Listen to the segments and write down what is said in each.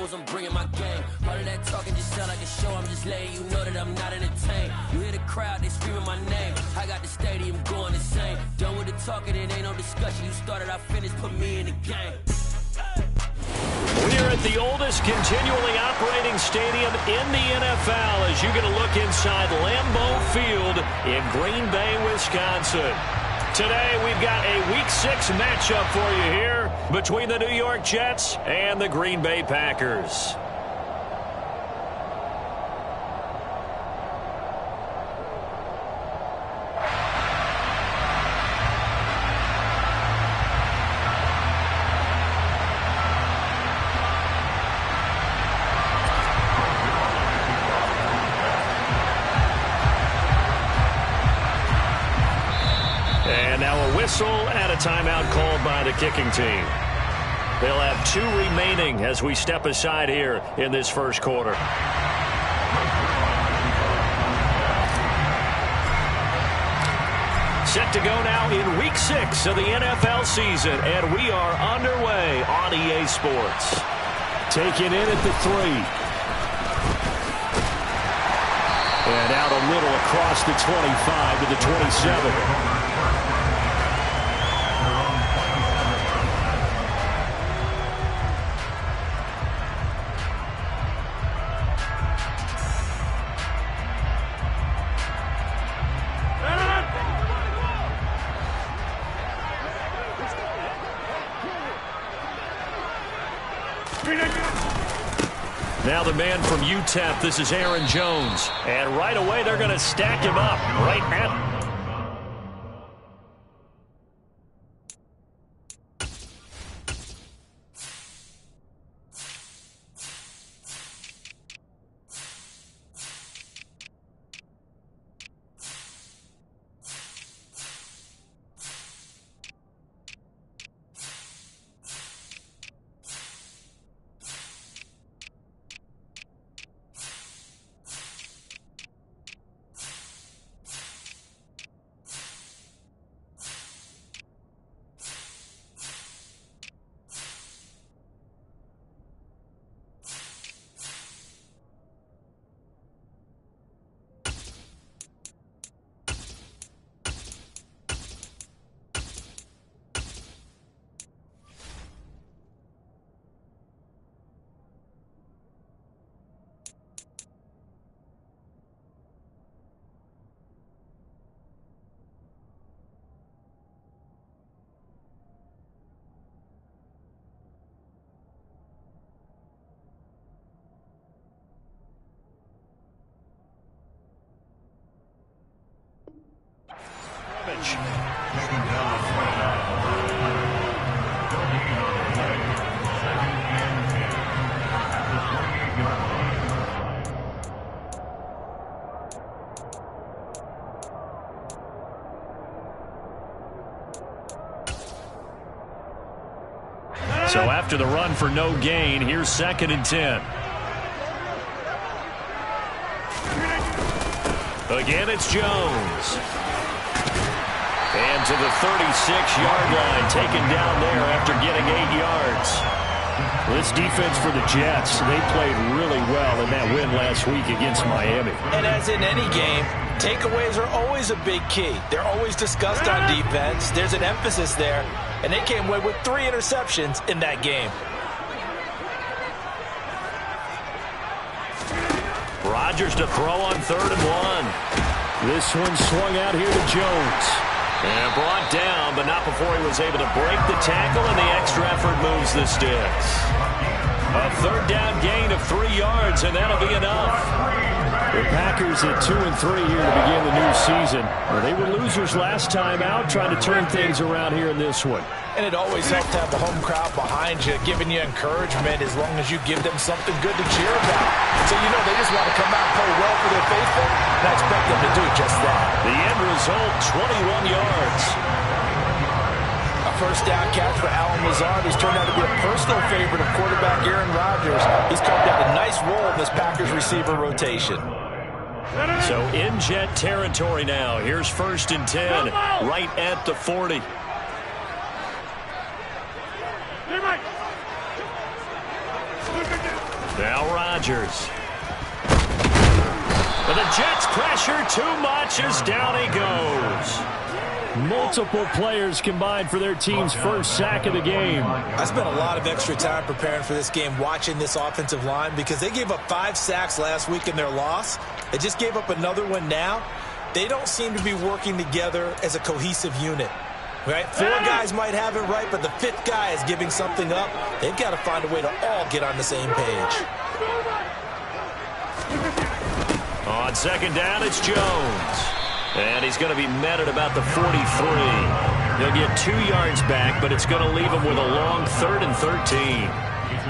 knows I'm bringing my game. All of that talking just sound like a show. I'm just letting you know that I'm not entertained. You hear the crowd, they screaming my name. I got the stadium going insane. Done with the talking, it ain't no discussion. You started, I finished, put me in the game. We are at the oldest continually operating stadium in the NFL as you get a look inside Lambeau Field in Green Bay, Wisconsin. Today we've got a Week 6 matchup for you here between the New York Jets and the Green Bay Packers. And a timeout called by the kicking team. They'll have 2 remaining as we step aside here in this first quarter. Set to go now in Week 6 of the NFL season, and we are underway on EA Sports. Taken in at the 3. And out a little across the 25 to the 27. Now the man from UTEP, this is Aaron Jones. And right away they're going to stack him up right at... So after the run for no gain, here's 2nd and 10. Again, it's Jones. And to the 36-yard line, taken down there after getting 8 yards. This defense for the Jets, they played really well in that win last week against Miami. And as in any game, takeaways are always a big key. They're always discussed on defense. There's an emphasis there. And they came away with 3 interceptions in that game. Rodgers to throw on 3rd and 1. This one swung out here to Jones. And brought down, but not before he was able to break the tackle, and the extra effort moves the sticks. A 3rd down gain of 3 yards, and that'll be enough. The Packers at 2-3 here to begin the new season. Well, they were losers last time out, trying to turn things around here in this one. And it always helps to have the home crowd behind you, giving you encouragement as long as you give them something good to cheer about. So you know they just want to come out and play well for their faithful, and I expect them to do just that. The end result, 21 yards. A first down catch for Allen Lazard, who's turned out to be a personal favorite of quarterback Aaron Rodgers. He's carved out a nice role in this Packers receiver rotation. So in Jet territory now. Here's 1st and 10, right at the 40. Now Rodgers. But the Jets pressure too much as down he goes. Multiple players combined for their team's first sack of the game. I spent a lot of extra time preparing for this game watching this offensive line because they gave up 5 sacks last week in their loss. They just gave up another one now. They don't seem to be working together as a cohesive unit. Right? 4 guys might have it right, but the 5th guy is giving something up. They've got to find a way to all get on the same page. On second down, it's Jones. And he's going to be met at about the 43. He'll get 2 yards back, but it's going to leave him with a long 3rd and 13.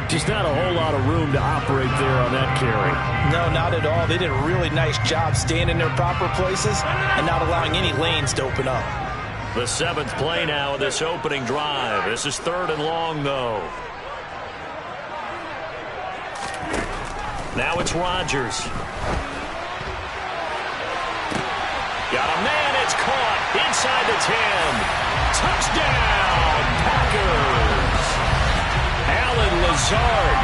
Just not a whole lot of room to operate there on that carry. No, not at all. They did a really nice job staying in their proper places and not allowing any lanes to open up. The 7th play now of this opening drive. This is 3rd and long, though. Now it's Rodgers. Got a man, it's caught inside the 10. Touchdown, Packers. Alan Lazard,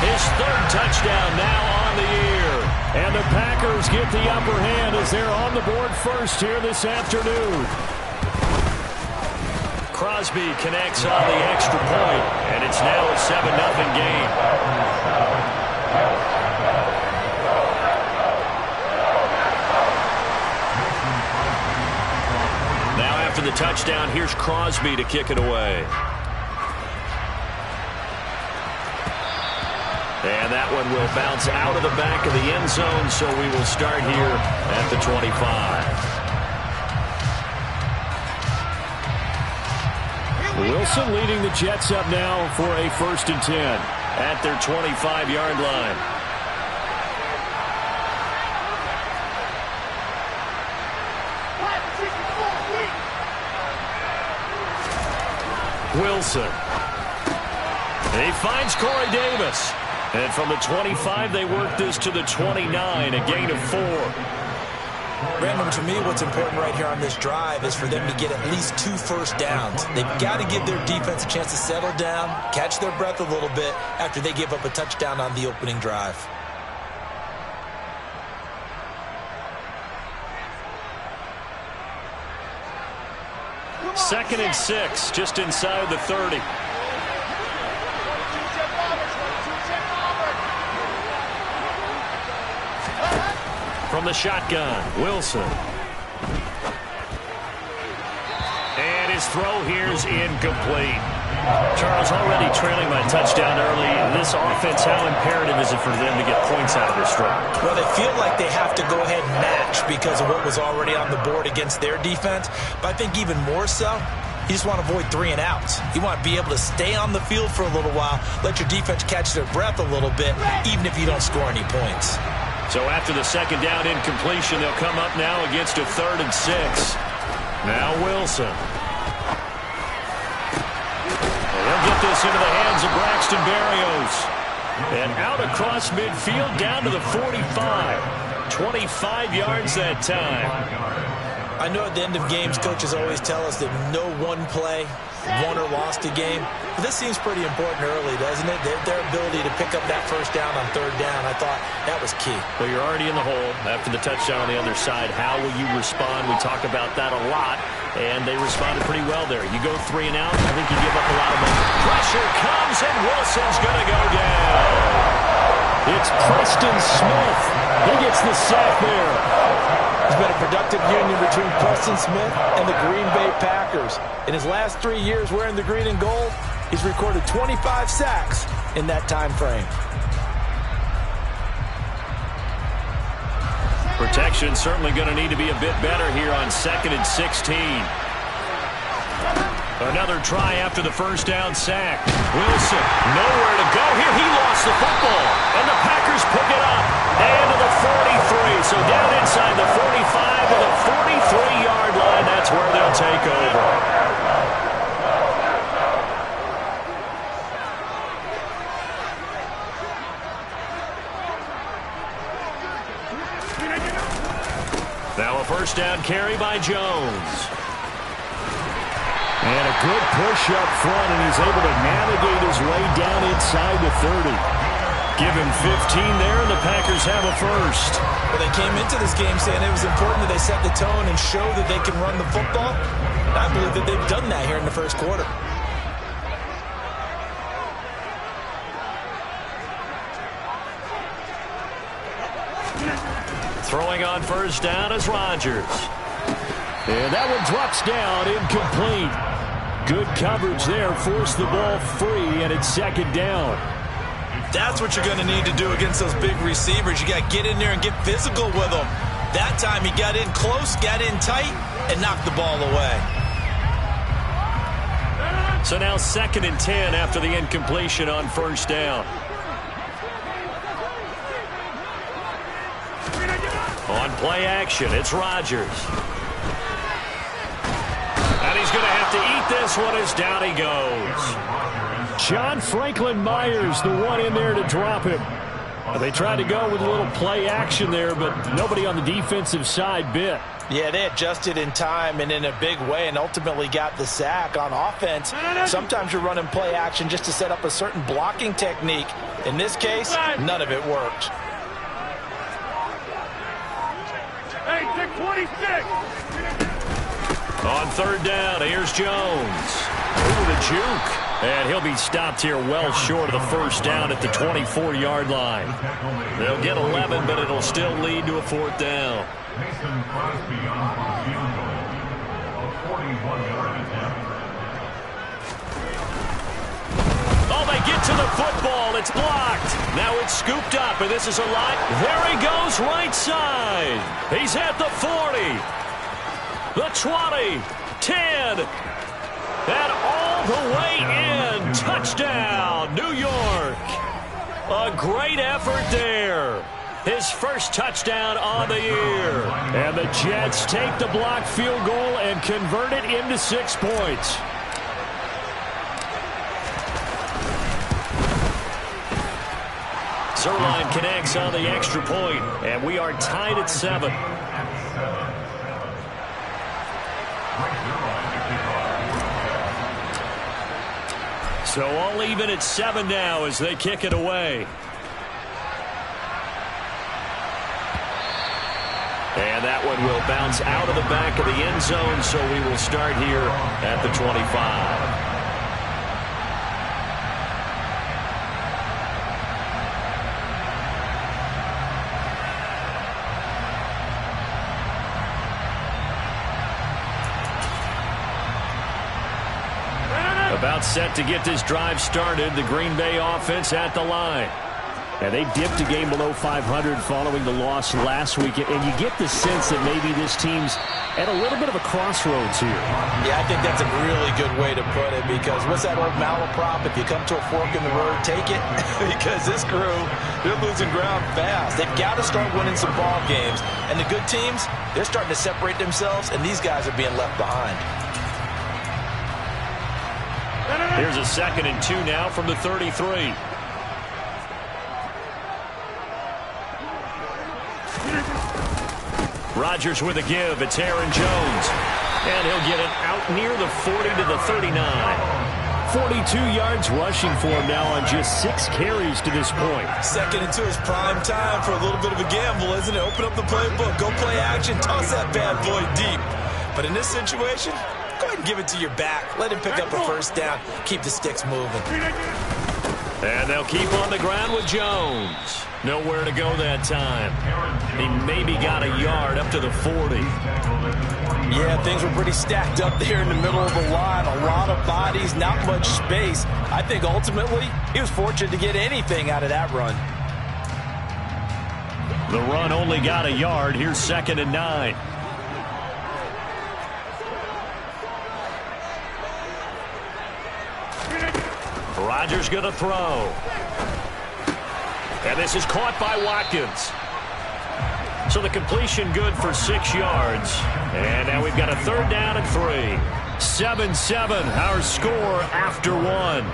his 3rd touchdown now on the year. And the Packers get the upper hand as they're on the board first here this afternoon. Crosby connects on the extra point, and it's now a 7-0 game. Now after the touchdown, here's Crosby to kick it away. And that one will bounce out of the back of the end zone, so we will start here at the 25. Wilson leading the Jets up now for a 1st and 10 at their 25-yard line. Wilson. And he finds Corey Davis. And from the 25, they work this to the 29, a gain of 4. Brandon, to me, what's important right here on this drive is for them to get at least 2 first downs. They've got to give their defense a chance to settle down, catch their breath a little bit after they give up a touchdown on the opening drive. Second and 6, just inside the 30. From the shotgun, Wilson. And his throw here is incomplete. Charles, already trailing by a touchdown early. This offense, how imperative is it for them to get points out of this drive? Well, they feel like they have to go ahead and match because of what was already on the board against their defense. But I think even more so, you just want to avoid 3 and outs. You want to be able to stay on the field for a little while, let your defense catch their breath a little bit, even if you don't score any points. So after the second down incompletion, they'll come up now against a 3rd and 6. Now Wilson. They'll get this into the hands of Braxton Berrios. And out across midfield down to the 45. 25 yards that time. I know at the end of games, coaches always tell us that no one play won or lost a game. But this seems pretty important early, doesn't it? Their ability to pick up that first down on 3rd down, I thought that was key. Well, you're already in the hole after the touchdown on the other side. How will you respond? We talk about that a lot, and they responded pretty well there. You go 3 and out, I think you give up a lot of money. Pressure comes, and Wilson's going to go down. It's Preston Smith. He gets the sack there. There's been a productive union between Preston Smith and the Green Bay Packers. In his last 3 years wearing the green and gold, he's recorded 25 sacks in that time frame. Protection certainly going to need to be a bit better here on 2nd and 16. Another try after the first down sack. Wilson, nowhere to go here. He lost the football, and the Packers pick it up. And to the 43, so down inside the 45 to the 43-yard line. That's where they'll take over. Now a first down carry by Jones. And a good push up front, and he's able to navigate his way down inside the 30. Give him 15 there, and the Packers have a first. Well, they came into this game saying it was important that they set the tone and show that they can run the football. And I believe that they've done that here in the first quarter. Throwing on first down is Rodgers. And that one drops down, incomplete. Good coverage there, forced the ball free, and it's second down. That's what you're going to need to do against those big receivers. You got to get in there and get physical with them. That time he got in close, got in tight, and knocked the ball away. So now 2nd and 10 after the incompletion on first down. On play action, it's Rodgers. And he's going to have to eat this one as down he goes. John Franklin Myers, the one in there to drop him. They tried to go with a little play action there, but nobody on the defensive side bit. Yeah, they adjusted in time and in a big way and ultimately got the sack. On offense, sometimes you're running play action just to set up a certain blocking technique. In this case, none of it worked. Hey, 626! On third down, here's Jones. Ooh, the juke. And he'll be stopped here well short of the first down at the 24-yard line. They'll get 11, but it'll still lead to a fourth down. Oh, they get to the football. It's blocked. Now it's scooped up, and this is a line. There he goes, right side. He's at the 40. The 20, 10, and all the way in. Touchdown, New York. A great effort there. His first touchdown on the year. And the Jets take the blocked field goal and convert it into 6 points. Zerline connects on the extra point, and we are tied at 7. So all even at 7 now as they kick it away. And that one will bounce out of the back of the end zone, so we will start here at the 25. About set to get this drive started. The Green Bay offense at the line. And they dipped a game below 500 following the loss last week. And you get the sense that maybe this team's at a little bit of a crossroads here. Yeah, I think that's a really good way to put it, because what's that old malaprop? If you come to a fork in the road, take it. Because this crew, they're losing ground fast. They've got to start winning some ball games. And the good teams, they're starting to separate themselves, and these guys are being left behind. Here's a 2nd and 2 now from the 33. Rodgers with a give. It's Aaron Jones. And he'll get it out near the 40 to the 39. 42 yards rushing for him now on just 6 carries to this point. 2nd and 2 is prime time for a little bit of a gamble, isn't it? Open up the playbook, go play action, toss that bad boy deep. But in this situation, go ahead and give it to your back. Let him pick up a first down. Keep the sticks moving. And they'll keep on the ground with Jones. Nowhere to go that time. He maybe got a yard up to the 40. Yeah, things were pretty stacked up there in the middle of the line. A lot of bodies, not much space. I think ultimately he was fortunate to get anything out of that run. The run only got a yard. Here's 2nd and 9. Rodgers going to throw. And this is caught by Watkins. So the completion good for 6 yards. And now we've got a 3rd down and 3. 7-7, our score after 1.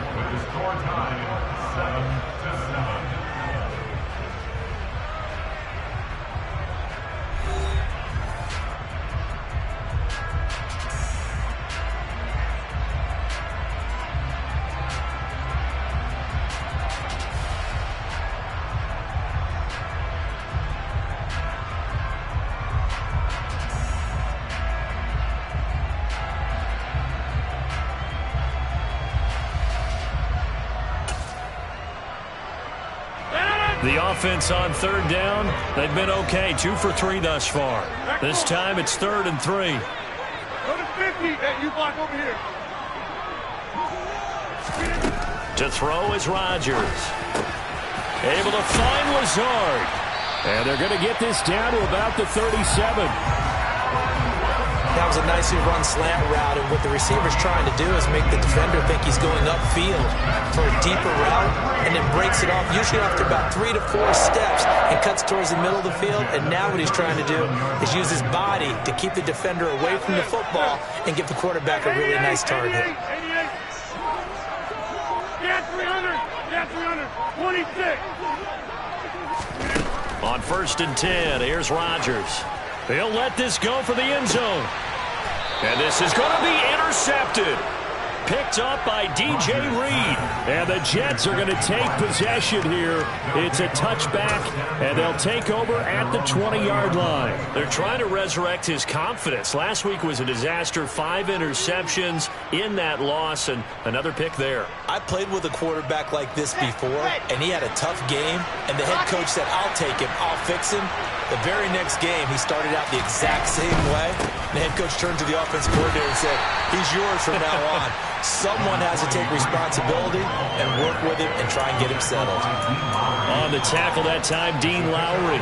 The offense on third down, they've been okay, 2 for 3 thus far. This time it's 3rd and 3. Go to 50. Hey, you block over here. To throw is Rodgers. Able to find Lazard. And they're going to get this down to about the 37. That was a nicely run slant route, and what the receiver's trying to do is make the defender think he's going upfield for a deeper route, and then breaks it off, usually after about 3 to 4 steps, and cuts towards the middle of the field. And now what he's trying to do is use his body to keep the defender away from the football and give the quarterback a really nice target. 88. Yeah, 300. Yeah, 300. 26. On 1st and 10, here's Rodgers. They'll let this go for the end zone. And this is going to be intercepted. Picked up by DJ Reed. And the Jets are going to take possession here. It's a touchback, and they'll take over at the 20-yard line. They're trying to resurrect his confidence. Last week was a disaster. 5 interceptions in that loss, and another pick there. I played with a quarterback like this before, and he had a tough game, and the head coach said, I'll take him, I'll fix him. The very next game, he started out the exact same way. The head coach turned to the offensive coordinator and said, he's yours from now on. Someone has to take responsibility and work with him and try and get him settled. On the tackle that time, Dean Lowry.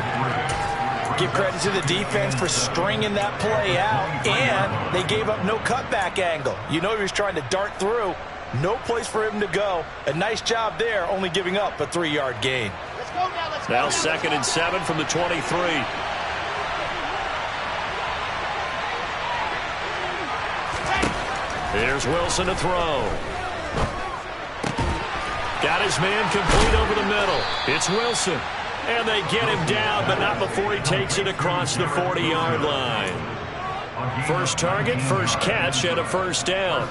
Give credit to the defense for stringing that play out, and they gave up no cutback angle. You know he was trying to dart through. No place for him to go. A nice job there, only giving up a 3-yard gain. Now 2nd and 7 from the 23. Here's Wilson to throw. Got his man complete over the middle. It's Wilson. And they get him down, but not before he takes it across the 40-yard line. First target, first catch, and a first down.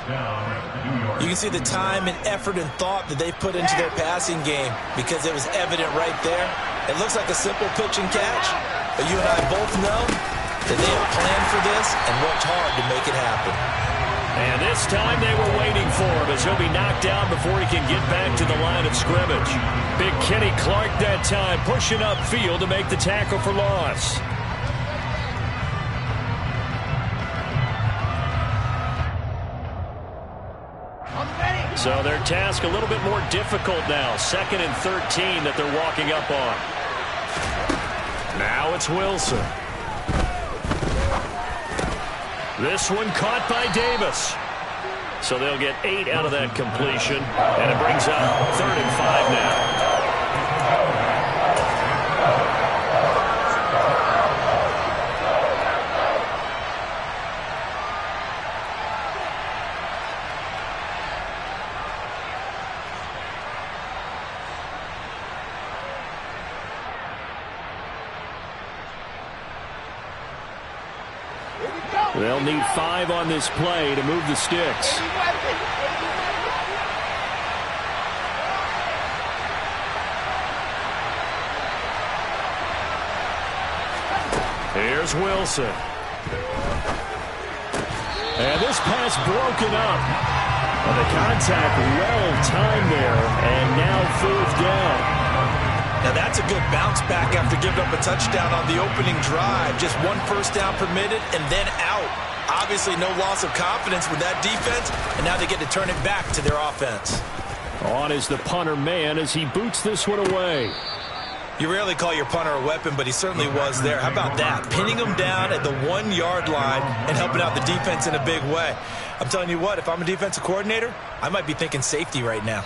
You can see the time and effort and thought that they've put into their passing game because it was evident right there. It looks like a simple pitch and catch, but you and I both know that they have planned for this and worked hard to make it happen. And this time they were waiting for him as he'll be knocked down before he can get back to the line of scrimmage. Big Kenny Clark that time pushing upfield to make the tackle for loss. So their task a little bit more difficult now. 2nd and 13 that they're walking up on. Now it's Wilson. This one caught by Davis. So they'll get 8 out of that completion. And it brings up 3rd and 5 now. They'll need 5 on this play to move the sticks. Here's Wilson. And this pass broken up. And the contact well timed there. And now 4th down. Now that's a good bounce back after giving up a touchdown on the opening drive. Just 1 first down permitted and then out. Obviously no loss of confidence with that defense, and now they get to turn it back to their offense. On is the punter man as he boots this one away. You rarely call your punter a weapon, but he certainly was there. How about that? Pinning him down at the 1-yard line and helping out the defense in a big way. I'm telling you what, if I'm a defensive coordinator, I might be thinking safety right now.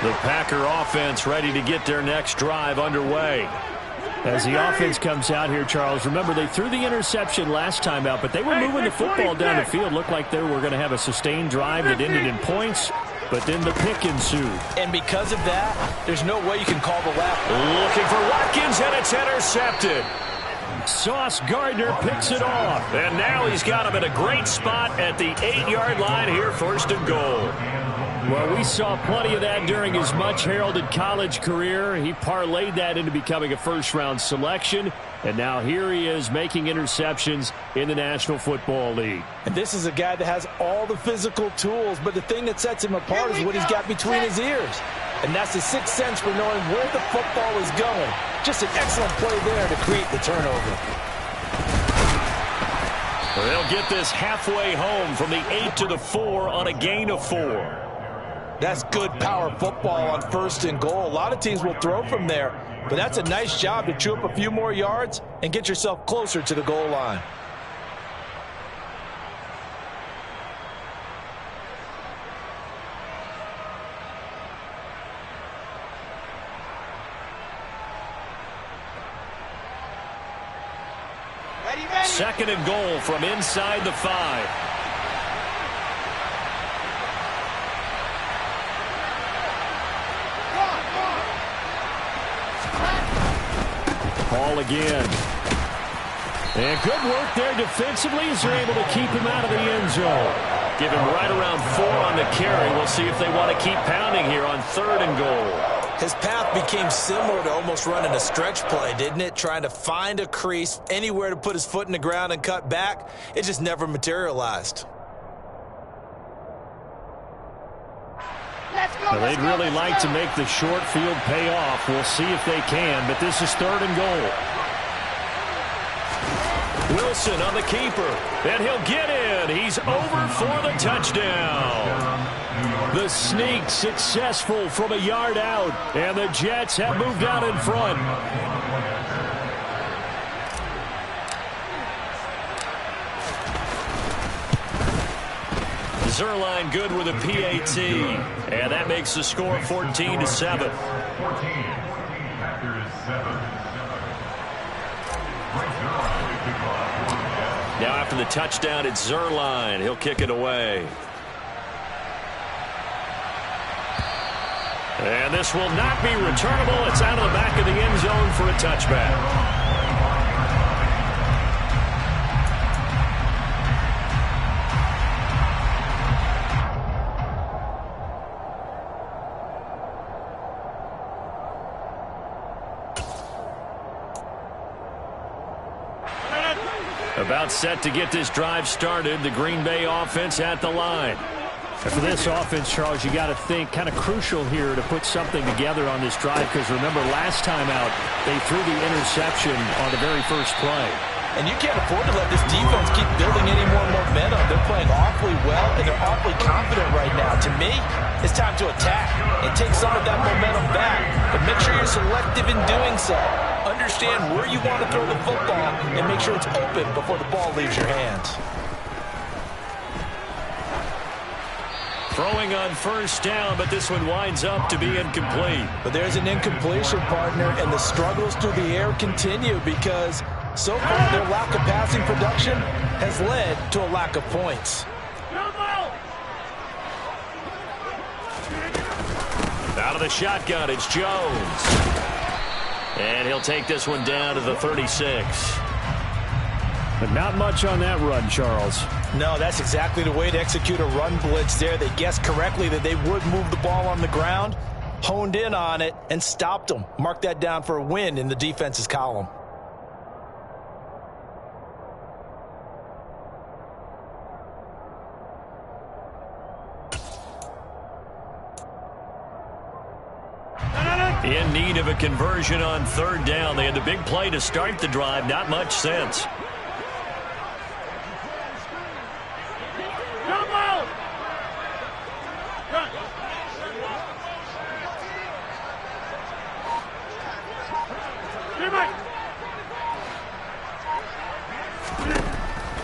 The Packer offense ready to get their next drive underway. As the offense comes out here, Charles, remember they threw the interception last time out, but they were moving the football down the field. Looked like they were going to have a sustained drive that ended in points, but then the pick ensued. And because of that, there's no way you can call the left. Looking for Watkins, and it's intercepted. Sauce Gardner picks it off. And now he's got him at a great spot at the 8-yard line here, 1st and goal. Well, we saw plenty of that during his much-heralded college career. He parlayed that into becoming a first-round selection, and now here he is making interceptions in the National Football League. And this is a guy that has all the physical tools, but the thing that sets him apart is what he's got between his ears. And that's the sixth sense for knowing where the football is going. Just an excellent play there to create the turnover. They'll get this halfway home from the 8 to the 4 on a gain of 4. That's good power football on 1st and goal. A lot of teams will throw from there, but that's a nice job to chew up a few more yards and get yourself closer to the goal line. Second and goal from inside the 5. Ball again. And good work there defensively as they're able to keep him out of the end zone. Give him right around 4 on the carry. We'll see if they want to keep pounding here on 3rd and goal. His path became similar to almost running a stretch play, didn't it? Trying to find a crease, anywhere to put his foot in the ground and cut back. It just never materialized. Well, they'd really like to make the short field pay off. We'll see if they can, but this is 3rd and goal. Wilson on the keeper, and he'll get in. He's over for the touchdown. The sneak successful from a yard out, and the Jets have moved out in front. Zerline good with a PAT, and that makes the score 14-7. Now after the touchdown, it's Zerline. He'll kick it away. And this will not be returnable. It's out of the back of the end zone for a touchback. About set to get this drive started. The Green Bay offense at the line. And for this offense, Charles, you got to think kind of crucial here to put something together on this drive, because remember last time out they threw the interception on the very first play. And you can't afford to let this defense keep building any more momentum. They're playing awfully well, and they're awfully confident right now. To me, it's time to attack and take some of that momentum back. But make sure you're selective in doing so. Understand where you want to throw the football and make sure it's open before the ball leaves your hands. Throwing on first down, but this one winds up to be incomplete. But there's an incompletion, partner, and the struggles through the air continue because so far their lack of passing production has led to a lack of points. Out of the shotgun, it's Jones. And he'll take this one down to the 36. But not much on that run, Charles. No, that's exactly the way to execute a run blitz there. They guessed correctly that they would move the ball on the ground, honed in on it, and stopped them. Mark that down for a win in the defense's column. In need of a conversion on 3rd down. They had the big play to start the drive. Not much sense.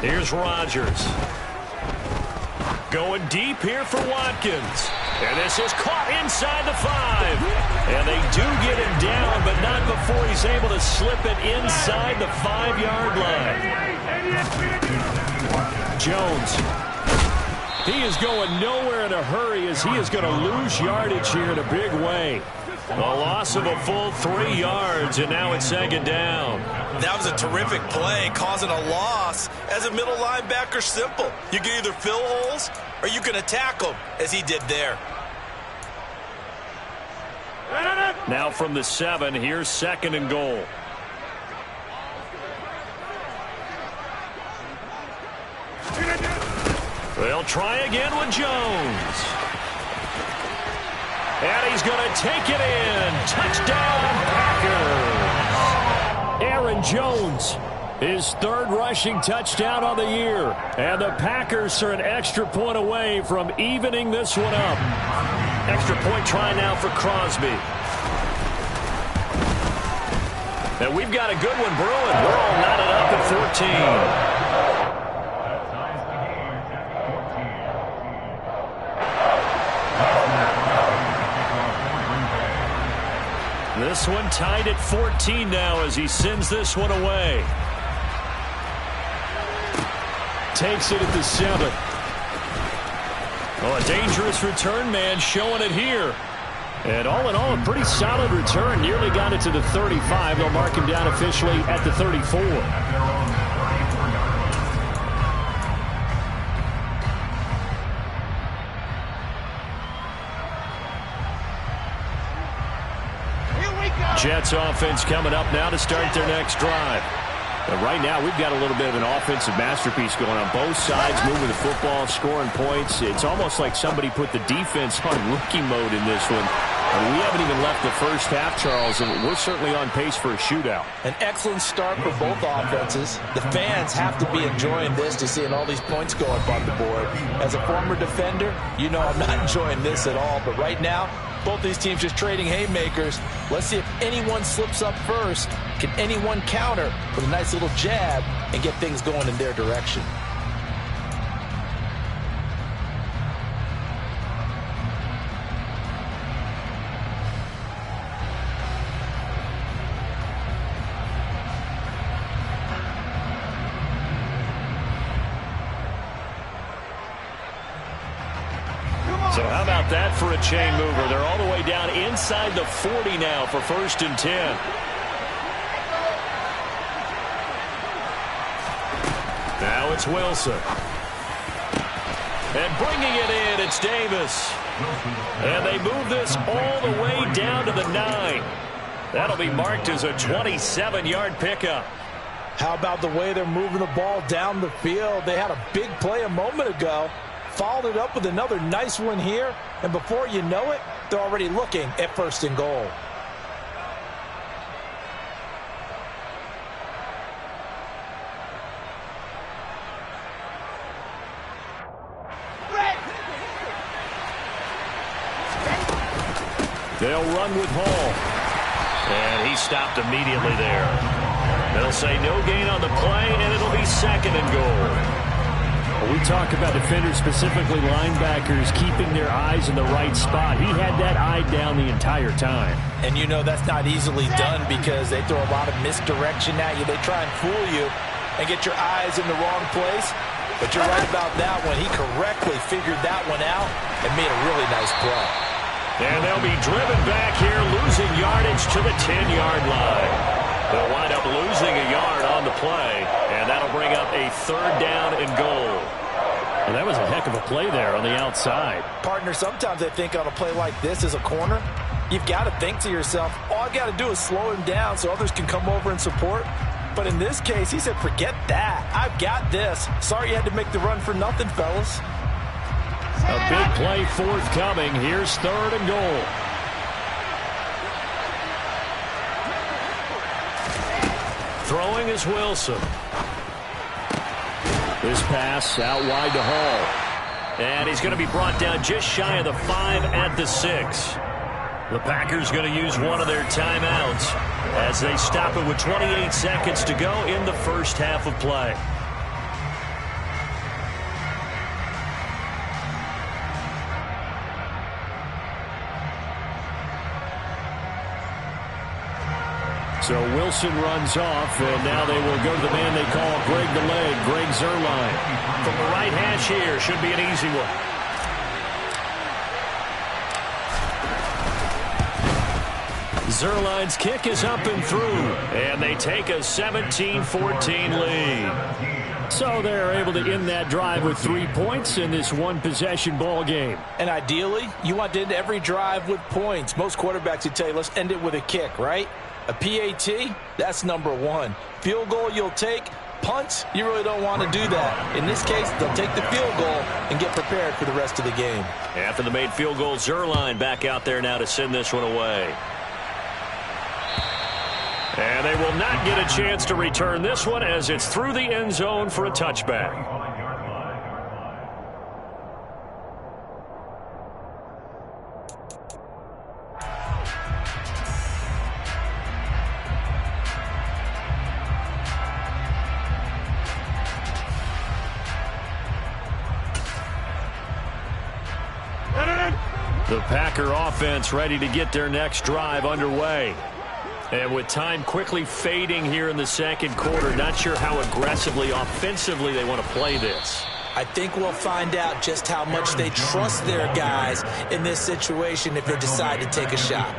Here's Rodgers. Going deep here for Watkins. And this is caught inside the 5. And they do get him down, but not before he's able to slip it inside the 5-yard line. Jones. He is going nowhere in a hurry as he is going to lose yardage here in a big way. A loss of a full 3 yards, and now it's 2nd down. That was a terrific play, causing a loss. As a middle linebacker, simple. You can either fill holes or you can attack them, as he did there. Now from the 7, here's 2nd and goal. They'll try again with Jones. And he's going to take it in. Touchdown, Packers. Aaron Jones, his 3rd rushing touchdown on the year. And the Packers are an extra point away from evening this one up. Extra point try now for Crosby. And we've got a good one brewing. We're all knotted up at 14. This one tied at 14 now as he sends this one away. Takes it at the 7. Oh, a dangerous return man showing it here. And all in all, a pretty solid return. Nearly got it to the 35. They'll mark him down officially at the 34. Jets offense coming up now to start their next drive. And right now, we've got a little bit of an offensive masterpiece going on both sides, moving the football, scoring points. It's almost like somebody put the defense on rookie mode in this one. And we haven't even left the first half, Charles, and we're certainly on pace for a shootout. An excellent start for both offenses. The fans have to be enjoying this to seeing all these points go up on the board. As a former defender, you know I'm not enjoying this at all. But right now, both these teams just trading haymakers. Let's see if anyone slips up first. Can anyone counter with a nice little jab and get things going in their direction? So how about that for a chain mover? They're all the way down inside the 40 now for 1st and 10. Now it's Wilson. And bringing it in, it's Davis. And they move this all the way down to the 9. That'll be marked as a 27-yard pickup. How about the way they're moving the ball down the field? They had a big play a moment ago. Followed it up with another nice one here. And before you know it, they're already looking at 1st and goal. They'll run with Hall. And he stopped immediately there. They'll say no gain on the play, and it'll be 2nd and goal. We talk about defenders, specifically linebackers, keeping their eyes in the right spot. He had that eye down the entire time. And you know that's not easily done because they throw a lot of misdirection at you. They try and fool you and get your eyes in the wrong place. But you're right about that one. He correctly figured that one out and made a really nice play. And they'll be driven back here, losing yardage to the 10-yard line. They'll wind up losing a yard on the play, and that'll bring up a 3rd down and goal. And that was a heck of a play there on the outside. Partner, sometimes I think on a play like this as a corner, you've got to think to yourself, all I've got to do is slow him down so others can come over and support. But in this case, he said, forget that. I've got this. Sorry you had to make the run for nothing, fellas. A big play forthcoming. Here's 3rd and goal. Throwing is Wilson. This pass out wide to Hall. And he's going to be brought down just shy of the 5 at the 6. The Packers going to use one of their timeouts as they stop it with 28 seconds to go in the first half of play. So Wilson runs off, and now they will go to the man they call Greg the Leg, Greg Zuerlein. From the right hash here, should be an easy one. Zuerlein's kick is up and through, and they take a 17-14 lead. So they're able to end that drive with 3 points in this one-possession ball game. And ideally, you want to end every drive with points. Most quarterbacks would tell you, let's end it with a kick, right? A PAT, that's number one. Field goal you'll take. Punts, you really don't want to do that. In this case, they'll take the field goal and get prepared for the rest of the game. After the made field goal, Zerline back out there now to send this one away. And they will not get a chance to return this one as it's through the end zone for a touchback. The Packer offense ready to get their next drive underway. And with time quickly fading here in the second quarter, not sure how aggressively, offensively they want to play this. I think we'll find out just how much they trust their guys in this situation if they decide to take a shot.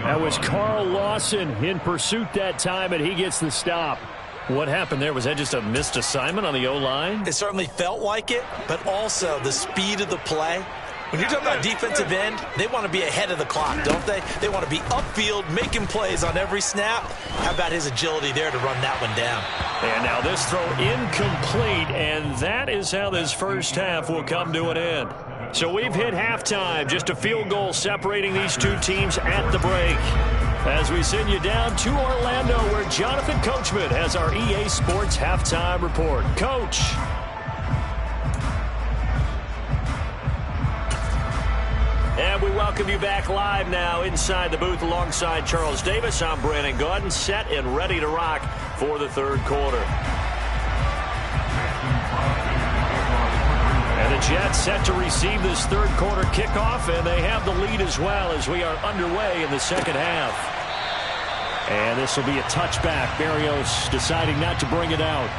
That was Carl Lawson in pursuit that time, and he gets the stop. What happened there? Was that just a missed assignment on the O-line? It certainly felt like it, but also the speed of the play. When you're talking about defensive end, they want to be ahead of the clock, don't they? They want to be upfield, making plays on every snap. How about his agility there to run that one down? And now this throw incomplete, and that is how this first half will come to an end. So we've hit halftime, just a field goal separating these two teams at the break. As we send you down to Orlando, where Jonathan Coachman has our EA Sports halftime report. Coach. And we welcome you back live now inside the booth alongside Charles Davis. I'm Brandon Gaudin, set and ready to rock for the third quarter. And the Jets set to receive this third quarter kickoff, and they have the lead as well as we are underway in the second half. And this will be a touchback. Berrios deciding not to bring it out.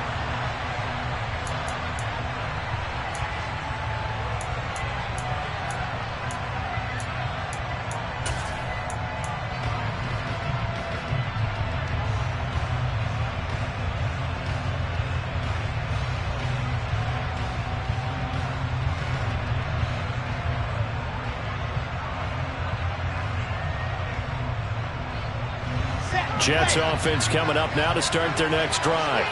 Jets offense coming up now to start their next drive.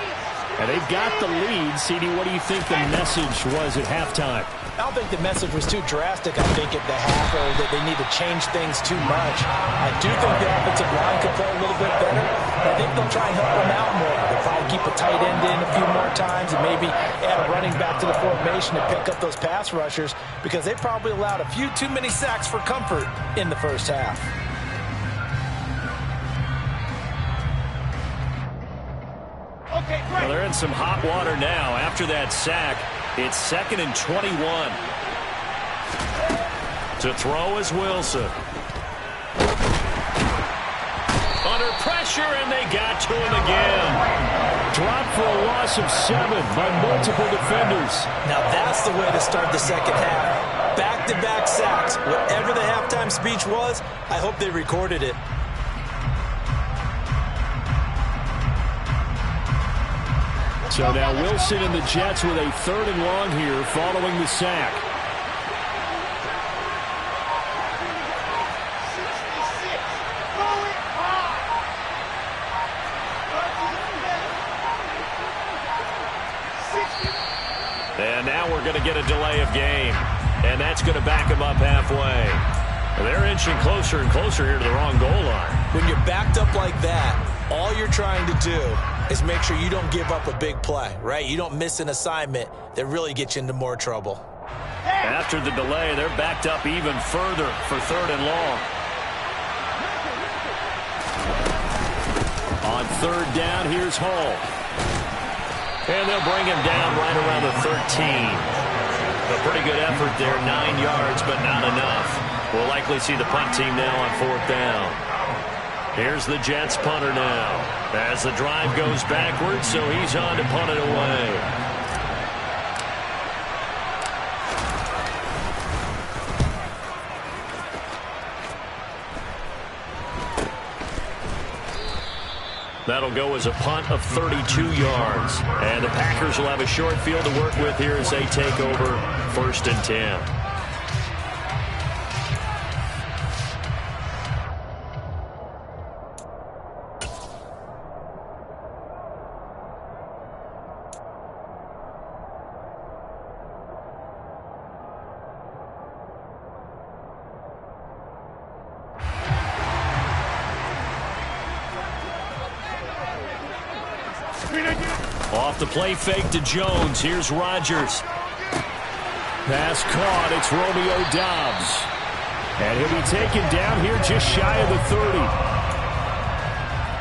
And they've got the lead. CD, what do you think the message was at halftime? I don't think the message was too drastic, I think, at the half, or that they need to change things too much. I do think the offensive line could play a little bit better. I think they'll try and help them out more. They'll probably keep a tight end in a few more times and maybe add a running back to the formation to pick up those pass rushers, because they probably allowed a few too many sacks for comfort in the first half. Well, they're in some hot water now. After that sack, it's 2nd and 21. To throw is Wilson. Under pressure, and they got to him again. Dropped for a loss of 7 by multiple defenders. Now that's the way to start the second half. Back-to-back sacks. Whatever the halftime speech was, I hope they recorded it. So now Wilson and the Jets with a 3rd and long here following the sack. And now we're going to get a delay of game. And that's going to back them up halfway. They're inching closer and closer here to the wrong goal line. When you're backed up like that, all you're trying to do is make sure you don't give up a big play, right? You don't miss an assignment that really gets you into more trouble. After the delay, they're backed up even further for 3rd and long. On 3rd down, here's Hall. And they'll bring him down right around the 13. A pretty good effort there, 9 yards, but not enough. We'll likely see the punt team now on 4th down. Here's the Jets punter now. As the drive goes backwards, so he's on to punt it away. That'll go as a punt of 32 yards. And the Packers will have a short field to work with here as they take over 1st and 10. Off the play fake to Jones. Here's Rodgers. Pass caught. It's Romeo Doubs. And he'll be taken down here just shy of the 30.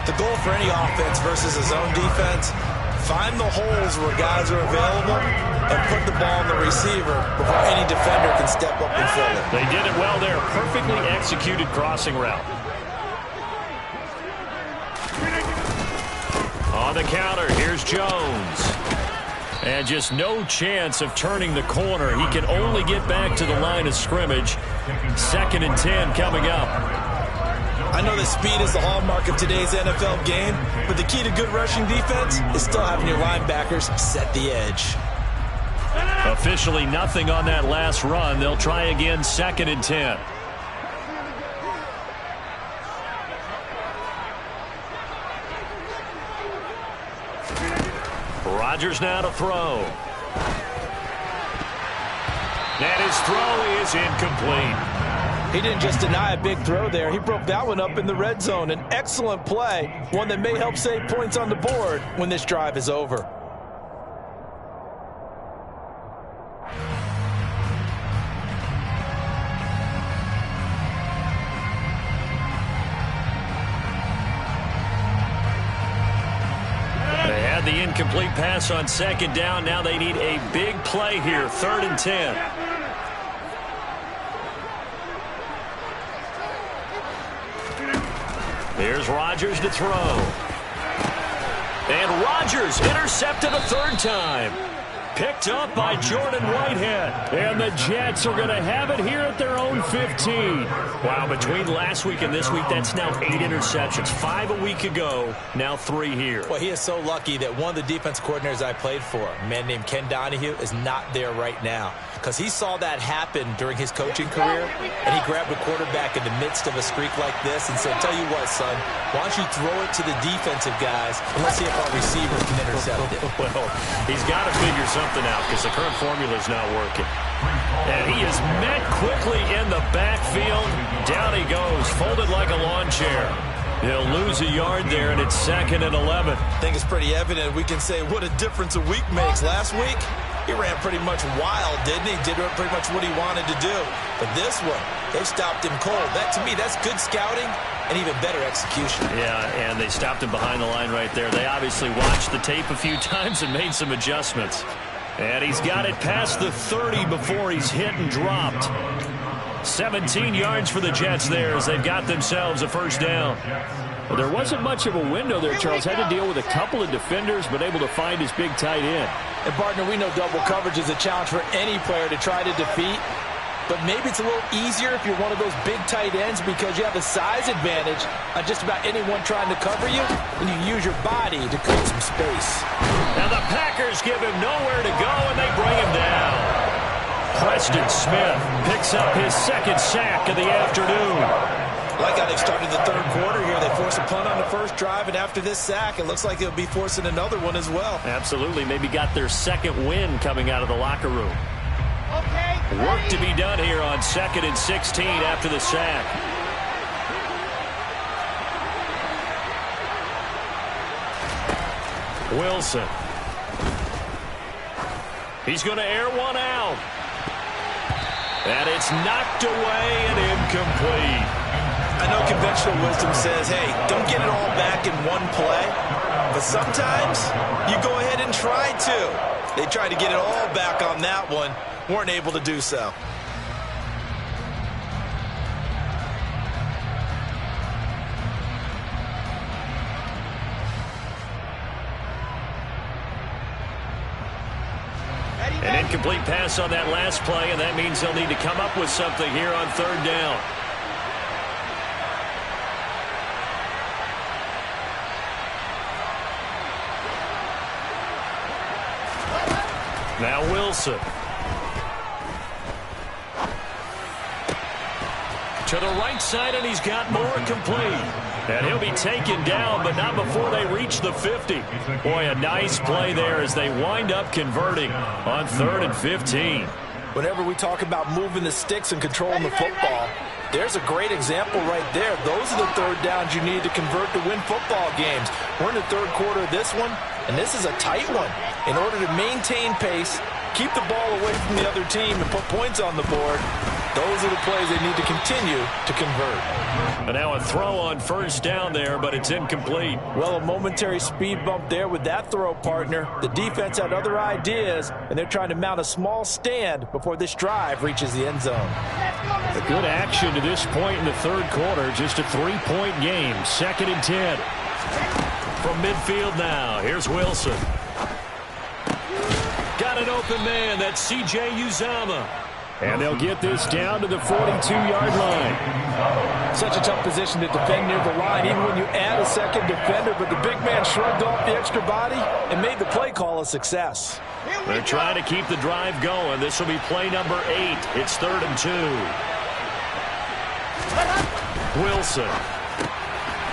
The goal for any offense versus a zone defense, find the holes where guys are available and put the ball on the receiver before any defender can step up and fill it. They did it well there. Perfectly executed crossing route. On the counter, here's Jones. And just no chance of turning the corner. He can only get back to the line of scrimmage. 2nd and 10 coming up. I know that speed is the hallmark of today's NFL game, but the key to good rushing defense is still having your linebackers set the edge. Officially nothing on that last run. They'll try again, 2nd and 10. Rodgers now to throw. And his throw is incomplete. He didn't just deny a big throw there. He broke that one up in the red zone. An excellent play, one that may help save points on the board when this drive is over. The incomplete pass on 2nd down. Now they need a big play here. 3rd and 10. Here's Rodgers to throw. And Rodgers intercepted a 3rd time. Picked up by Jordan Whitehead. And the Jets are going to have it here at their own 15. Wow, between last week and this week, that's now 8 interceptions. 5 a week ago, now 3 here. Well, he is so lucky that one of the defense coordinators I played for, a man named Ken Donahue, is not there right now. Because he saw that happen during his coaching career, and he grabbed a quarterback in the midst of a streak like this and said, tell you what, son, why don't you throw it to the defensive guys, and let's see if our receivers can intercept it. Well, he's got to figure something out because the current formula is not working. And he is met quickly in the backfield. Down he goes, folded like a lawn chair. He'll lose a yard there, and it's 2nd and 11. I think it's pretty evident. We can say what a difference a week makes. Last week, he ran pretty much wild, didn't he? Did pretty much what he wanted to do. But this one, they stopped him cold. That, to me, that's good scouting and even better execution. Yeah, and they stopped him behind the line right there. They obviously watched the tape a few times and made some adjustments. And he's got it past the 30 before he's hit and dropped. 17 yards for the Jets there as they've got themselves a 1st down. Well, there wasn't much of a window there, Charles. Had to deal with a couple of defenders, but able to find his big tight end. And, partner, we know double coverage is a challenge for any player to try to defeat. But maybe it's a little easier if you're one of those big tight ends because you have a size advantage on just about anyone trying to cover you, and you use your body to create some space. Now the Packers give him nowhere to go, and they bring him down. Preston Smith picks up his 2nd sack of the afternoon. Like how they've started the 3rd quarter here. They force a punt on the 1st drive, and after this sack, it looks like they'll be forcing another one as well. Absolutely. Maybe got their 2nd win coming out of the locker room. Work to be done here on 2nd and 16 after the sack. Wilson. He's going to air one out. And it's knocked away and incomplete. I know conventional wisdom says, hey, don't get it all back in one play. But sometimes you go ahead and try to. They tried to get it all back on that one. Weren't able to do so. An incomplete pass on that last play, and that means they'll need to come up with something here on 3rd down. Now Wilson. To the right side, and he's got more complete. And he'll be taken down, but not before they reach the 50. Boy, a nice play there as they wind up converting on 3rd and 15. Whenever we talk about moving the sticks and controlling the football, there's a great example right there. Those are the third downs you need to convert to win football games. We're in the third quarter of this one, and this is a tight one. In order to maintain pace, keep the ball away from the other team, and put points on the board, those are the plays they need to continue to convert. And now a throw on 1st down there, but it's incomplete. Well, a momentary speed bump there with that throw, partner. The defense had other ideas, and they're trying to mount a small stand before this drive reaches the end zone. A good action to this point in the 3rd quarter. Just a 3-point game. 2nd and 10. From midfield now, here's Wilson. Got an open man. That's C.J. Uzama. And they'll get this down to the 42-yard line. Such a tough position to defend near the line, even when you add a second defender. But the big man shrugged off the extra body and made the play call a success. They're trying to keep the drive going. This will be play number 8. It's 3rd and 2. Wilson.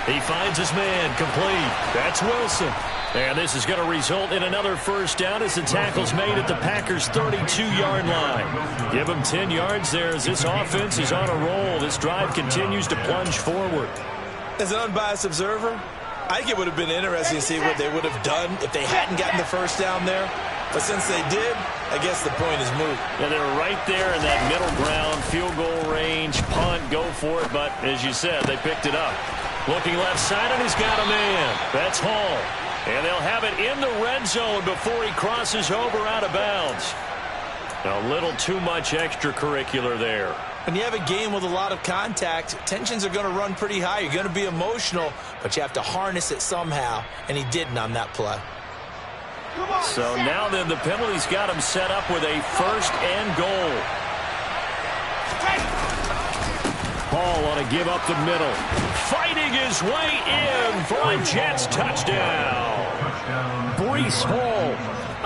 He finds his man complete. That's Wilson. And this is going to result in another 1st down as the tackle's made at the Packers' 32-yard line. Give them 10 yards there as this offense is on a roll. This drive continues to plunge forward. As an unbiased observer, I think it would have been interesting to see what they would have done if they hadn't gotten the 1st down there. But since they did, I guess the point is moot. And they're right there in that middle ground, field goal range, punt, go for it. But as you said, they picked it up. Looking left side, and he's got a man. That's Hall. And they'll have it in the red zone before he crosses over out of bounds. A little too much extracurricular there. When you have a game with a lot of contact, tensions are going to run pretty high. You're going to be emotional, but you have to harness it somehow, and he didn't on that play. So now then the penalty's got him set up with a 1st and goal. Hall on a give up the middle. Fighting his way in for a Jets touchdown. Breece Hall,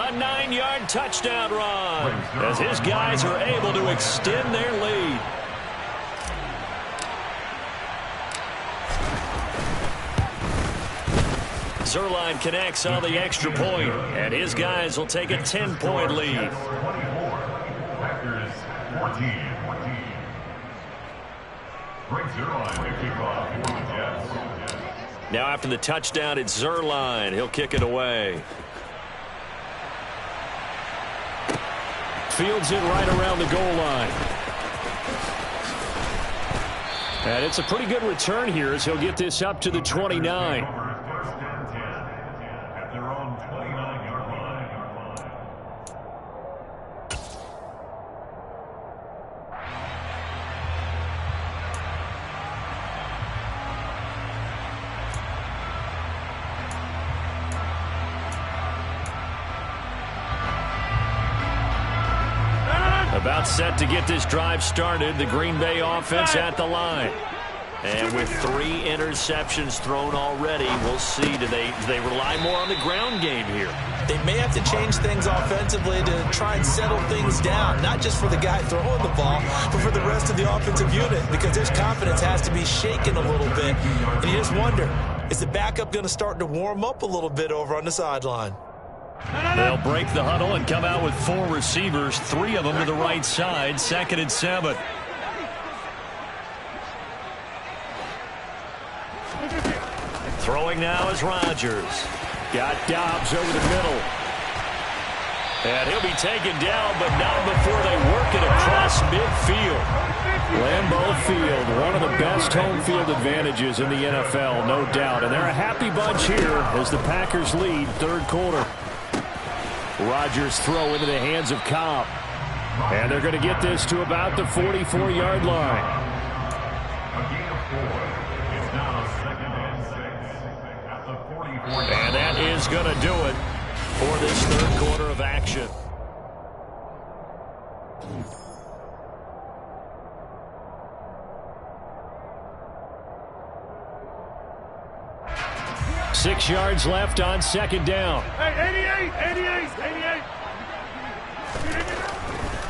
a 9-yard touchdown run as his guys are able to extend their lead. Zerline connects on the extra point, and his guys will take a 10-point lead. Now after the touchdown, it's Zerline. He'll kick it away. Fields it right around the goal line. And it's a pretty good return here as he'll get this up to the 29. About set to get this drive started. The Green Bay offense at the line. And with 3 interceptions thrown already, we'll see. Do they rely more on the ground game here? They may have to change things offensively to try and settle things down, not just for the guy throwing the ball, but for the rest of the offensive unit, because his confidence has to be shaken a little bit. And you just wonder, is the backup going to start to warm up a little bit over on the sideline? They'll break the huddle and come out with 4 receivers, 3 of them to the right side. 2nd and 7. Throwing now is Rodgers. Got Dobbs over the middle. And he'll be taken down, but not before they work it across midfield. Lambeau Field, one of the best home field advantages in the NFL, no doubt. And they're a happy bunch here as the Packers lead 3rd quarter. Rodgers throw into the hands of Cobb. And they're going to get this to about the 44-yard line. And that is going to do it for this 3rd quarter of action. Six yards left on 2nd down. Hey, 88.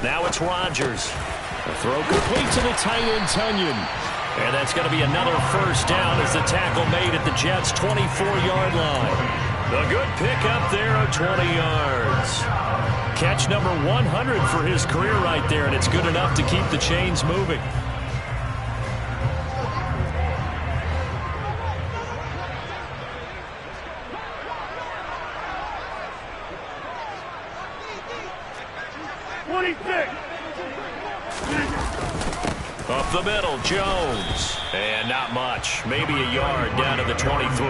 Now it's Rodgers. The throw complete to the tight end, Tunyon. And that's going to be another first down as the tackle made at the Jets' 24-yard line. A good pickup there of 20 yards. Catch number 100 for his career right there, and it's good enough to keep the chains moving. Up the middle, Jones. And not much. Maybe a yard down to the 23.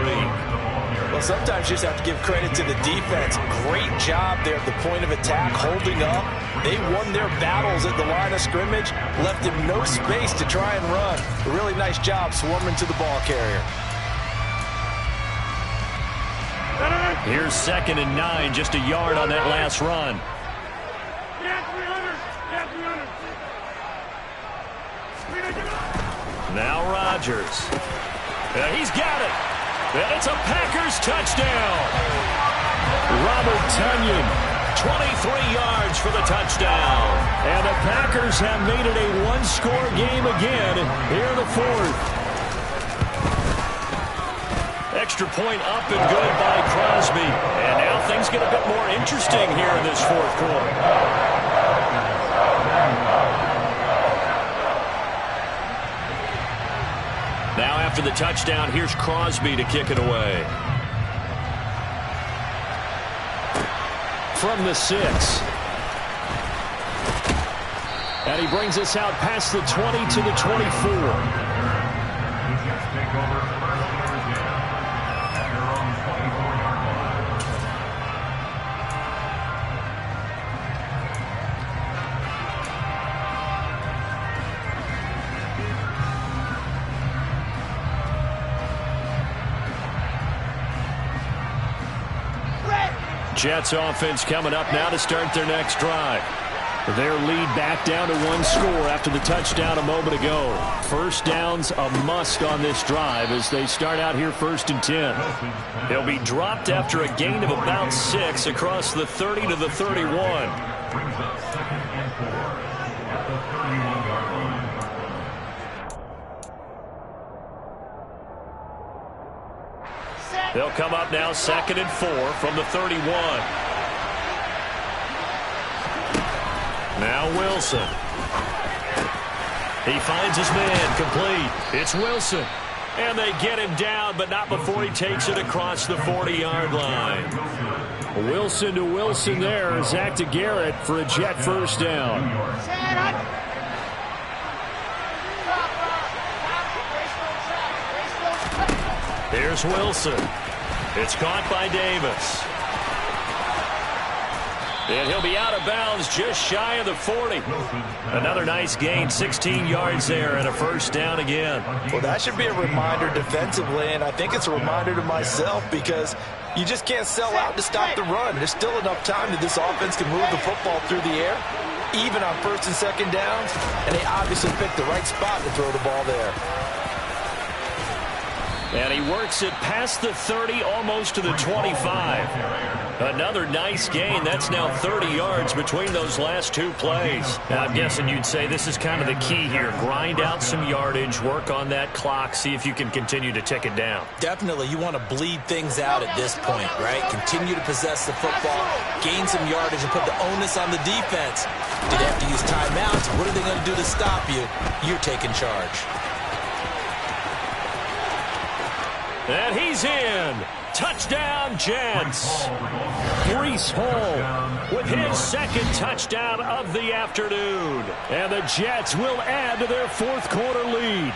Well, sometimes you just have to give credit to the defense. Great job there at the point of attack, holding up. They won their battles at the line of scrimmage, left him no space to try and run. A really nice job swarming to the ball carrier. Here's 2nd and 9, just a yard on that last run. Now Rodgers. He's got it. And it's a Packers touchdown. Robert Tunyon. 23 yards for the touchdown. And the Packers have made it a one-score game again here in the fourth. Extra point up and good by Crosby. And now things get a bit more interesting here in this fourth quarter. Now after the touchdown, here's Crosby to kick it away. From the 6. And he brings us out past the 20 to the 24. Jets offense coming up now to start their next drive. Their lead back down to one score after the touchdown a moment ago. First down's a must on this drive as they start out here 1st and 10. He'll be dropped after a gain of about 6 across the 30 to the 31. They'll come up now 2nd and 4 from the 31. Now Wilson. He finds his man complete. It's Wilson. And they get him down, but not before he takes it across the 40-yard line. Wilson to Wilson there. Zach to Garrett for a Jet first down. Here's Wilson. It's caught by Davis. And he'll be out of bounds just shy of the 40. Another nice gain, 16 yards there and a first down again. Well, that should be a reminder defensively, and I think it's a reminder to myself because you just can't sell out to stop the run. There's still enough time that this offense can move the football through the air, even on 1st and 2nd downs, and they obviously picked the right spot to throw the ball there. And he works it past the 30, almost to the 25. Another nice gain. That's now 30 yards between those last two plays. Now, I'm guessing you'd say this is kind of the key here. Grind out some yardage, work on that clock, see if you can continue to tick it down. Definitely. You want to bleed things out at this point, right? Continue to possess the football, gain some yardage, and put the onus on the defense. Do they have to use timeouts? What are they going to do to stop you? You're taking charge. And he's in. Touchdown, Jets. Breece Hall with his second touchdown of the afternoon. And the Jets will add to their fourth quarter lead.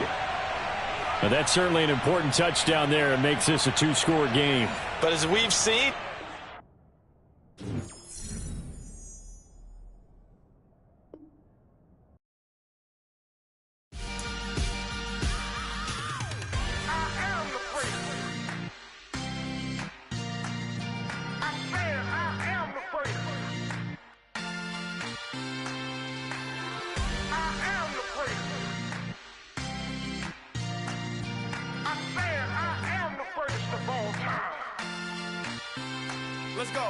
And that's certainly an important touchdown there. It makes this a two-score game. But as we've seen, let's go.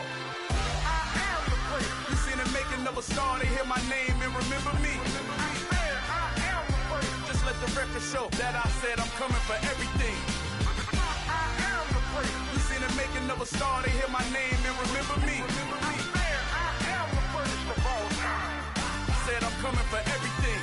I am the freak. You seen him making making of a star, they hear my name and remember me. I am the first. Just let the record show that I said I'm coming for everything. I am the first. You seen the making of a star, they hear my name and remember me. I am the first of all time. Said I'm coming for everything.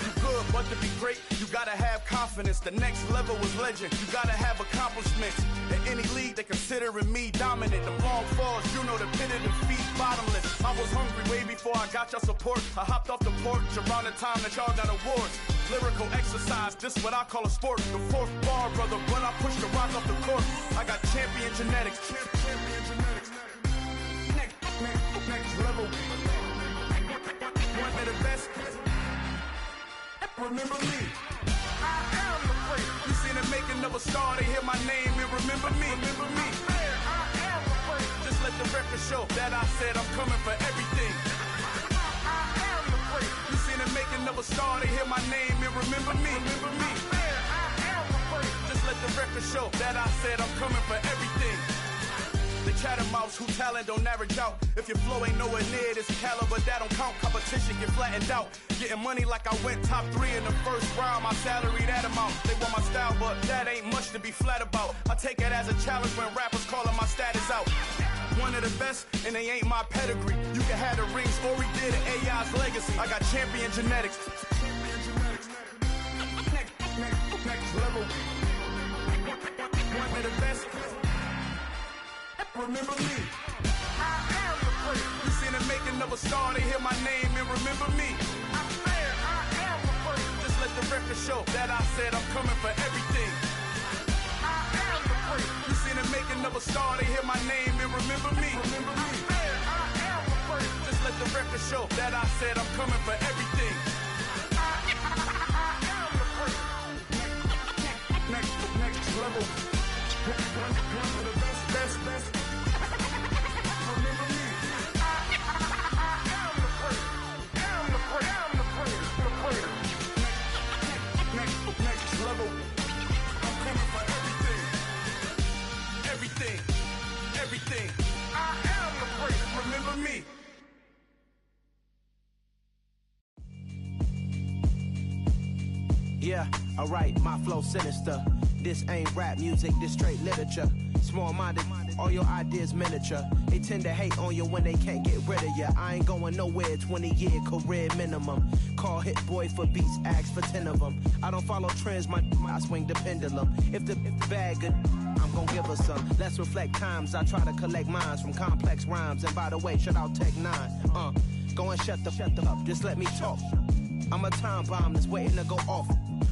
You good, but to be great, you gotta have confidence. The next level is legend. You gotta have accomplishments. In any league, they considering me dominant. The long falls, you know the pit of defeat, bottomless. I was hungry way before I got your support. I hopped off the porch around the time that y'all got awards. Lyrical exercise, this what I call a sport. The fourth bar, brother, when I push the rock off the court. I got champion genetics. Champion genetics. Next level. One of the best. Remember me. I am the first. You seen the making of a star, they hear my name and remember me. Remember me. I am the first. Just let the record show that I said I'm coming for everything. I am the first. You seen the making of a star, they hear my name and remember me. Remember me. I am the first. Just let the record show that I said I'm coming for everything. The chattermouths who talent don't average out. If your flow ain't nowhere near this caliber, that don't count. Competition get flattened out. Getting money like I went top 3 in the first round. My salary that amount. They want my style, but that ain't much to be flat about. I take it as a challenge when rappers calling my status out. One of the best, and they ain't my pedigree. You can have the rings, or we did it, AI's legacy. I got champion genetics. Next level. One of the best. Remember me. I am the first. You seen the making of a star, they hear my name and remember me. I am the first. Just let the record show that I said I'm coming for everything. I am the first. You seen the making of a star, they hear my name and remember me. Remember me. I am the first. Just let the record show that I said I'm coming for everything. I am the first. Next level. One of the best. Remember me. I am the first. I'm the first. Next level. I'm coming for everything. I am the first. Remember me. Yeah, alright, my flow sinister. This ain't rap music, this straight literature. Small-minded, all your ideas miniature. They tend to hate on you when they can't get rid of you. I ain't going nowhere, 20-year career minimum. Call Hit Boy for beats, ask for 10 of them. I don't follow trends, I swing the pendulum. If the bag good, I'm gon' give her some. Let's reflect times, I try to collect minds from complex rhymes. And by the way, shout out Tech 9. Go and shut the up, just let me talk. I'm a time bomb that's waiting to go off.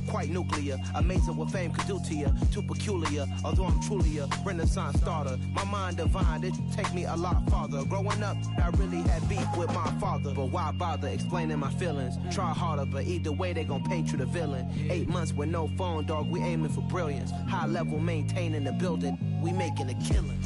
Quite nuclear, amazing what fame could do to you. Too peculiar, although I'm truly a renaissance starter. My mind divine, it take me a lot farther. Growing up, I really had beef with my father. But why bother explaining my feelings? Try harder, but either way they gon' paint you the villain. 8 months with no phone, dog, we aiming for brilliance. High level maintaining the building, we making a killing.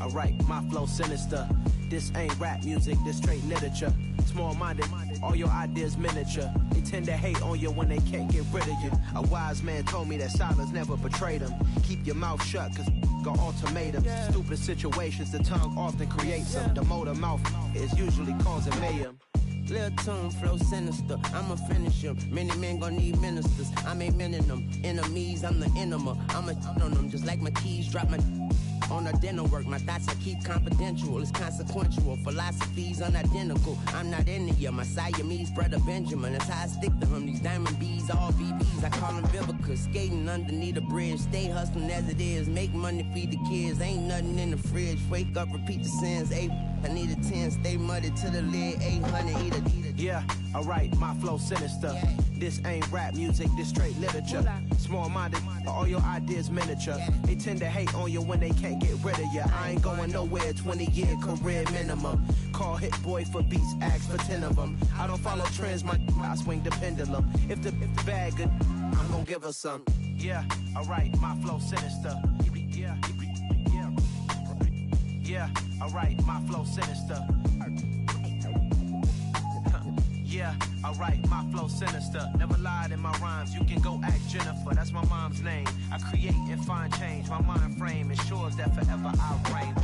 Alright, my flow sinister. This ain't rap music, this straight literature. Small-minded, all your ideas miniature. They tend to hate on you when they can't get rid of you. A wise man told me that silence never betrayed him. Keep your mouth shut, cause got ultimatums. Stupid situations, the tongue often creates them. The motor mouth is usually causing mayhem. Lil' tune, flow sinister, I'ma finish him. Many men gon' need ministers, I'm aiming them. Enemies, I'm the enema, I'ma on them. Just like my keys, drop my on the dinner work. My thoughts I keep confidential, it's consequential. Philosophies unidentical, I'm not into you. My Siamese brother Benjamin, that's how I stick to him. These diamond bees, all BBs, I call them Vivica. Skating underneath the bridge, stay hustling as it is. Make money, feed the kids, ain't nothing in the fridge. Wake up, repeat the sins, I need a 10, stay muddy to the lid, 800, eat it. Yeah, alright, my flow sinister. This ain't rap music, this straight literature. Small-minded, all your ideas miniature. They tend to hate on you when they can't get rid of you. I ain't going nowhere, 20-year career minimum. Call Hit Boy for beats, ask for 10 of them. I don't follow trends, I swing the pendulum. If the bag good, I'm gon' give her some. Yeah, alright, my flow sinister. Yeah, alright, my flow sinister. Yeah, alright, my flow sinister. Never lied in my rhymes, you can go ask Jennifer, that's my mom's name. I create and find change, my mind frame ensures that forever I reign.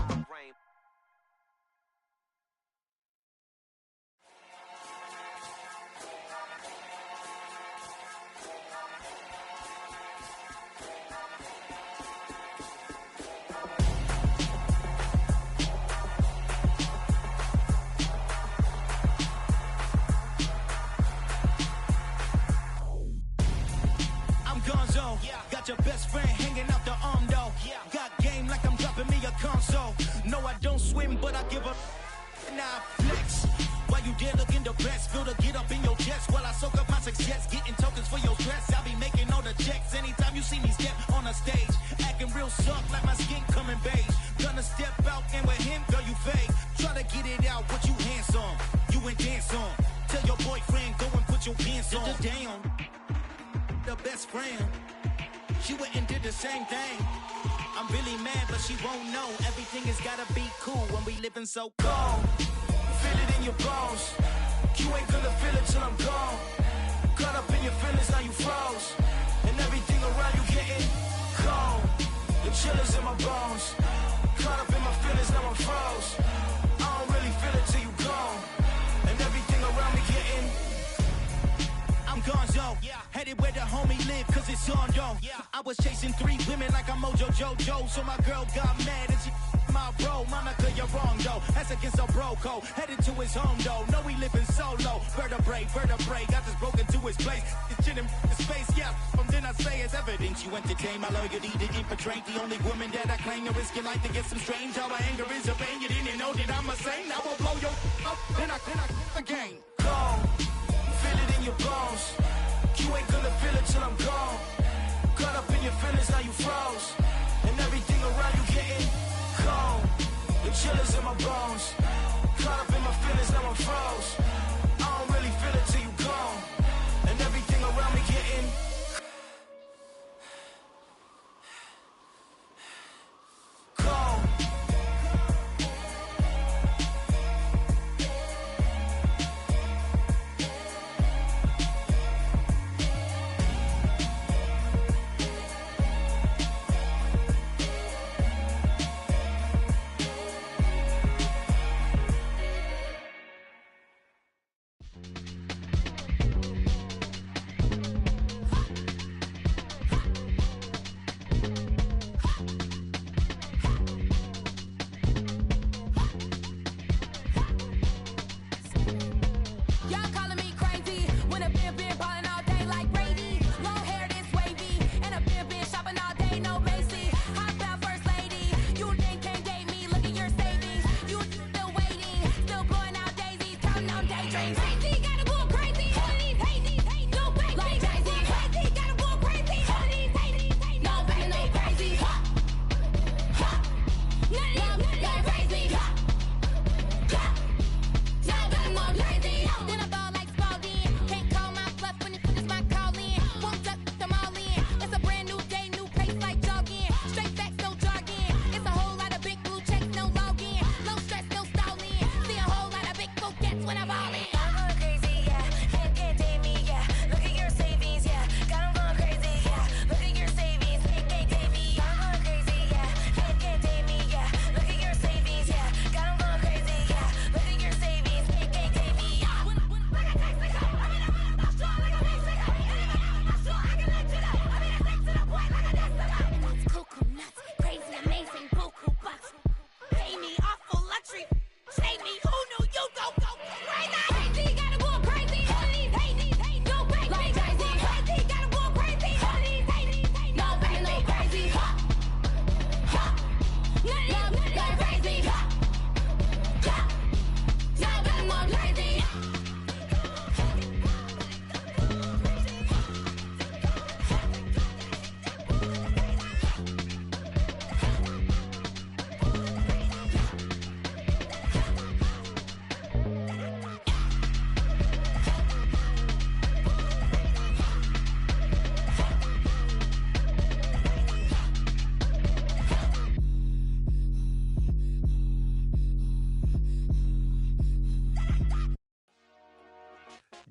dark like my skin coming beige. Gonna step out and with him, girl, you fake. Try to get it out, what you handsome. You ain't dance on. Tell your boyfriend, go and put your pants on. Down. The best friend. She went and did the same thing. I'm really mad, but she won't know. Everything has gotta be cool when we living so cold. Feel it in your bones. You ain't gonna feel it till I'm gone. Caught up in your feelings, now you froze. And everything around you getting cold. The chillers in my bones. Caught up in my feelings, now I'm froze. I don't really feel it till you gone. And everything around me getting I'm gonzo, headed where the homie live, cause it's on though. I was chasing 3 women like I'm Mojo Jojo, so my girl got mad and she my bro. Mama, cause you're wrong though, that's against a bro code. Headed to his home though, no we living solo. Vertebrae, got this broken to his place. It's chin in the space, from then I say it's evidence. You entertain my loyalty to infiltrate the only woman that I claim to risk your life to get some strange. How my anger is a pain, you didn't know that I'm a saint. I will blow your up, then I again. Gone. Feel it in your bones. You ain't gonna feel it till I'm gone. Caught up in your feelings, now you froze. And everything around you getting cold. The chillers in my bones. Caught up in my feelings, now I'm froze. I don't really feel it till you gone. And everything around me getting cold.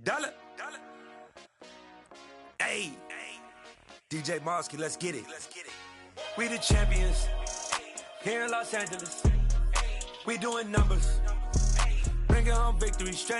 Dollar. Hey. DJ Mosky, let's get it. We the champions here in Los Angeles. We doing numbers. Bringing home victory straight